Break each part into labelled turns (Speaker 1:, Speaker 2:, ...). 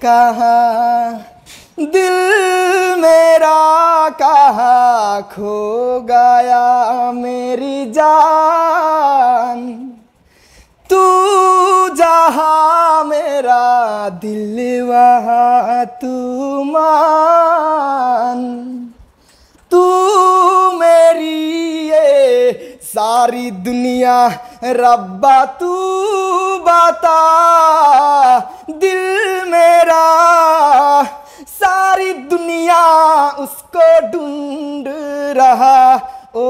Speaker 1: कहाँ दिल मेरा कहाँ खो गया मेरी जान तू जहाँ मेरा दिल वहाँ तू मान तू मेरी ये सारी दुनिया रब्बा तू बता दिल मेरा सारी दुनिया उसको ढूंढ रहा ओ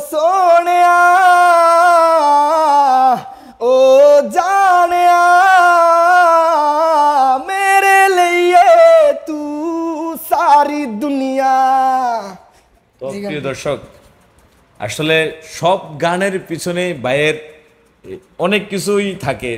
Speaker 1: सोनिया ओ जानिया मेरे लिए तू सारी दुनिया।
Speaker 2: তো প্রিয় দর্শক আসলে সব গানের পিছনে ভাইয়ের অনেক কিছুই থাকে।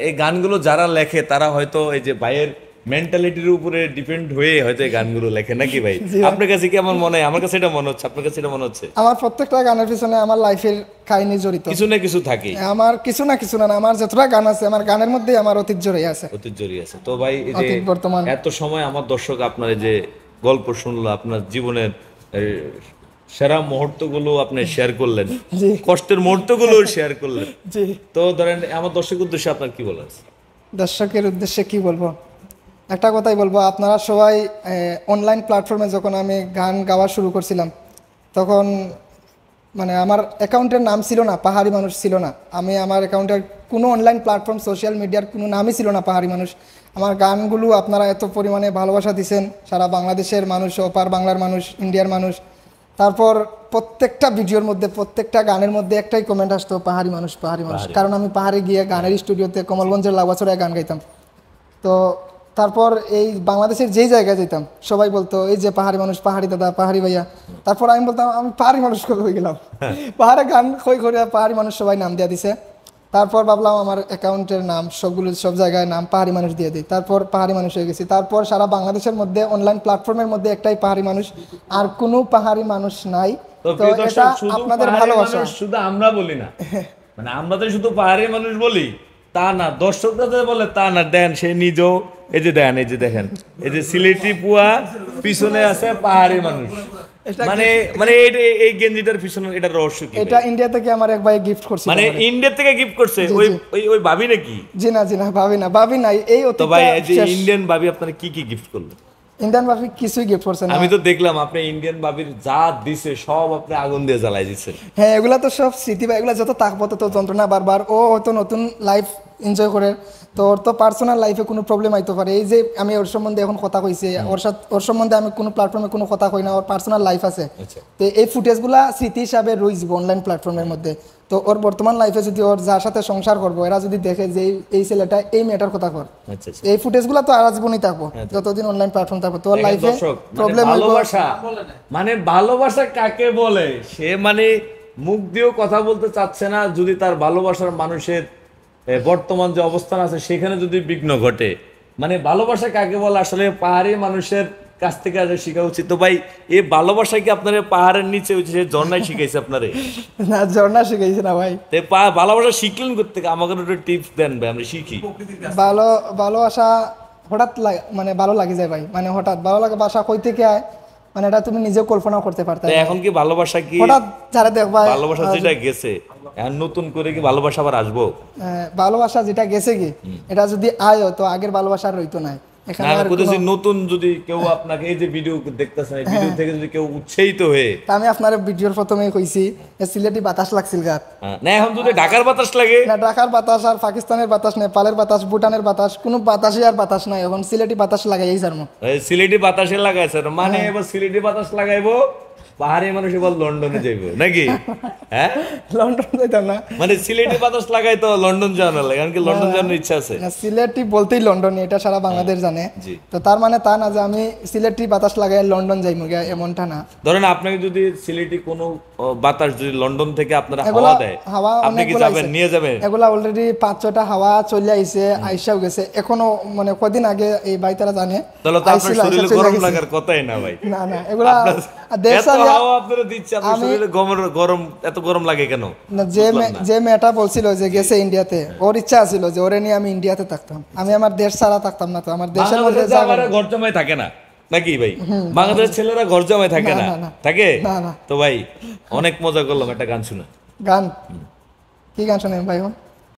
Speaker 2: এই গানগুলো যারা লেখে তারা হয়তো এই যে ভাইয়ের মেন্টালিটির উপরে ডিপেন্ড হয়ে হয়তো এই গানগুলো লেখে নাকি ভাই? আপনার কাছে কেমন মনে হয়? আমার কাছে এটা মনে হচ্ছে, আপনার কাছে এটা মনে হচ্ছে?
Speaker 1: আমার প্রত্যেকটা গানের পিছনে আমার লাইফের কাহিনী জড়িত,
Speaker 2: কিছু না কিছু থাকে।
Speaker 1: আমার কিছু না কিছু না, আমার যতটা গান আছে আমার গানের মধ্যে আমার অতীত জড়িয়ে আছে,
Speaker 2: অতীত জড়িয়ে আছে। তো ভাই এই যে এত সময় আমার দর্শক আপনার এই যে গল্প শুনলো, আপনার জীবনের সেরা মুহূর্তগুলো আপনি শেয়ার করলেন, কষ্টের মুহূর্তগুলো শেয়ার করলেন। তো ধরেন আমার দর্শকের উদ্দেশ্যে আপনার কি বলার?
Speaker 1: দর্শকের উদ্দেশ্যে কি বলবো, একটা কথাই বলবো, আপনারা সবাই অনলাইন প্ল্যাটফর্মে যখন আমি গান গাওয়া শুরু করছিলাম তখন মানে আমার অ্যাকাউন্টের নাম ছিল না, পাহাড়ি মানুষ ছিল না। আমি আমার অ্যাকাউন্টের কোনো অনলাইন প্ল্যাটফর্ম সোশ্যাল মিডিয়ার কোনো নামই ছিল না পাহাড়ি মানুষ। আমার গানগুলো আপনারা এত পরিমাণে ভালোবাসা দিয়েছেন, সারা বাংলাদেশের মানুষ, ওপার বাংলার মানুষ, ইন্ডিয়ার মানুষ। তারপর প্রত্যেকটা ভিডিওর মধ্যে প্রত্যেকটা গানের মধ্যে একটাই কমেন্ট আসতো, পাহাড়ি মানুষ, পাহাড়ি মানুষ। কারণ আমি পাহাড়ে গিয়ে গানের স্টুডিওতে কমলগঞ্জের লাউয়াছড়ায় গান গাইতাম। তো তারপর এই বাংলাদেশের যেই জায়গায় যেতাম সবাই বলতো এই যে পাহাড়ি মানুষ, পাহাড়ি দাদা, পাহাড়ি ভাইয়া। তারপর আমি বলতাম আমি পাহাড়ি মানুষ করে হয়ে গেলাম, পাহাড়ে গান কই করে পাহাড়ি মানুষ সবাই নাম দিয়ে দিছে। তারপর ভাবলাম আমার অ্যাকাউন্টের নাম সবগুলো সব জায়গায় নাম পাহাড়ি মানুষ দিয়ে দিই, তারপর পাহাড়ি মানুষ হয়ে গেছি। তারপর সারা বাংলাদেশের মধ্যে অনলাইন প্ল্যাটফর্মের মধ্যে একটাই পাহাড়ি মানুষ, আর কোনো পাহাড়ি মানুষ নাই। তো এটা আপনাদের ভালোবাসা,
Speaker 2: শুধু আমরা বলি না, মানে আমরা তো শুধু পাহাড়ি মানুষ বলি তা না, দর্শকরা বলে তা না। দেন সে নিজেও এই যে দেন, এই যে দেখেন, এই যে সিলেটি পুয়া পিছনে আছে পাহাড়ি মানুষ, মানে মানে এই গেঞ্জিটার পিছনে এটা রহস্য কি?
Speaker 1: এটা ইন্ডিয়া থেকে আমার এক ভাই গিফট করছে।
Speaker 2: মানে ইন্ডিয়া থেকে গিফট করছে? ওই ভাবি নাকি?
Speaker 1: জি না, জি না, ভাবি না, ভাবি নাই। এই
Speaker 2: তো ভাই এই যে ইন্ডিয়ান ভাবি আপনারা কি কি গিফট করলো?
Speaker 1: ইন্ডিয়ান ভাবি কিছুই গিফট করছে না।
Speaker 2: আমি তো দেখলাম আপনি ইন্ডিয়ান ভাবির যা দিছে সব আপনি আগুন দিয়ে জ্বালাই দিচ্ছেন।
Speaker 1: হ্যাঁ, এগুলা তো সব স্মৃতি ভাই, এগুলা যত তাকবো তত যন্ত্রণা বারবার। ও হয়তো নতুন লাইফ এনজয় করে, তো ওর তো পার্সোনাল লাইফে কোনো প্রবলেম আইতে পারে। এই যে আমি ওর সম্বন্ধে এখন কথা কইছি, ওর সম্বন্ধে আমি কোনো প্ল্যাটফর্মে কোনো কথা কই না, ওর পার্সোনাল লাইফ আছে। তো এই ফুটেজগুলা স্মৃতি হিসাবে রয়ে যাবে অনলাইন প্ল্যাটফর্মের মধ্যে। তো ওর বর্তমান লাইফে যদি ওর যার সাথে সংসার করবো এরা যদি দেখে যে এই ছেলেটা এই মেয়েটার কথা কর, এই ফুটেজগুলা তো আর জীবনই থাকবো যতদিন অনলাইন প্ল্যাটফর্ম থাকবো। তোর লাইফে প্রবলেম
Speaker 2: ভালোবাসা মানে ভালোবাসা কাকে বলে সে মানে মুখ দিয়েও কথা বলতে চাচ্ছে না। যদি তার ভালোবাসার মানুষের বর্তমান যে অবস্থান আছে সেখানে যদি বিঘ্ন ঘটে, মানে ভালোবাসা কাকে বলে আসলে পাহাড়ি মানুষের কাছ থেকে আজ শেখা উচিত। তো ভাই এই ভালোবাসা কি আপনার পাহাড়ের নিচে ঝর্ণায় শিখাইছে আপনারে?
Speaker 1: না, ঝর্ণা শিখাইছে না ভাই।
Speaker 2: ভালোবাসা শিখলেন করতে আমাকে একটু টিপস দেন ভাই, আমরা শিখি।
Speaker 1: ভালোবাসা হঠাৎ মানে ভালো লাগে যায় ভাই, মানে হঠাৎ ভালো লাগে বাসা কই থেকে আয়, মানে এটা তুমি নিজেও কল্পনা করতে পারতে।
Speaker 2: এখন কি ভালোবাসা কি
Speaker 1: হঠাৎ যারা দেখবা
Speaker 2: ভালোবাসা যেটা গেছে এখন নতুন করে কি ভালোবাসা আবার আসবো?
Speaker 1: ভালোবাসা যেটা গেছে কি এটা যদি আয়ো তো আগের ভালোবাসা রইতো না।
Speaker 2: নতুন যদি কেউ আপনাকে এই যে ভিডিও দেখতেছেন, এই ভিডিও থেকে যদি কেউ উৎসাহিত হয়ে,
Speaker 1: আমি আপনার ভিডিওর প্রথমেই কইছি সিলেটি বাতাস লাগছিল গাত
Speaker 2: না, এখন যদি ঢাকার বাতাস লাগে
Speaker 1: না, ঢাকার বাতাস আর পাকিস্তানের বাতাস, নেপালের বাতাস, ভুটানের বাতাস, কোনো বাতাসই আর বাতাস নাই। এখন সিলেটি বাতাস লাগাই স্যার,
Speaker 2: সিলেটি বাতাসে লাগাইছে মানে এবার সিলেটি বাতাস লাগাইবো, পাহাড়ি মানুষ এবার লন্ডনে যাইবো নাকি? হ্যাঁ,
Speaker 1: লন্ডন যাইতাম না,
Speaker 2: মানে সিলেটি বাতাস লাগাই তো লন্ডন যাওয়া লাগে, কারণ কি লন্ডন যাওয়ার ইচ্ছা আছে।
Speaker 1: সিলেটি বলতেই লন্ডন, এটা সারা বাংলাদেশ জানে। তো তার মানে তা না যে আমি সিলেটি বাতাস লাগাই লন্ডন যাইমু এমনটা না।
Speaker 2: ধরেন আপনাকে যদি সিলেটি কোনো বাতাস যদি লন্ডন থেকে আপনারা হাওয়া দেয়, আপনি কি যাবেন, নিয়ে যাবেন?
Speaker 1: এগুলা অলরেডি 5-6টা হাওয়া চলে আইছে, আইসাও গেছে, এখনো মানে কদিন আগে এই ভাই তারা জানে।
Speaker 2: তাহলে তো আপনার শরীরে গরম লাগার কথাই না ভাই।
Speaker 1: না না, এগুলা দেশ
Speaker 2: এত
Speaker 1: ছাড়িয়া
Speaker 2: হাওয়া আপনারা দিচ্ছে, আপনার শরীরে গরম, এত গরম লাগে কেন?
Speaker 1: না, যে মেয়েটা বলছিল যে গেছে ইন্ডিয়াতে, ওর ইচ্ছা ছিল যে ওরে নিয়ে আমি ইন্ডিয়াতে থাকতাম, আমি আমার দেশ ছাড়া থাকতাম না, তো আমার দেশের মধ্যে
Speaker 2: বাংলাদেশে
Speaker 1: জায়গা
Speaker 2: আমারা
Speaker 1: নেই।
Speaker 2: ঘর জমায় থাকে না নাকি ভাই? বাংলাদেশের ছেলেরা ঘর জমায় থাকে
Speaker 1: না,
Speaker 2: না,
Speaker 1: না, না।
Speaker 2: থাকে?
Speaker 1: না, না।
Speaker 2: তো ভাই অনেক মজা করলাম, একটা গান শুনে।
Speaker 1: গান কি গান শোনেন ভাই?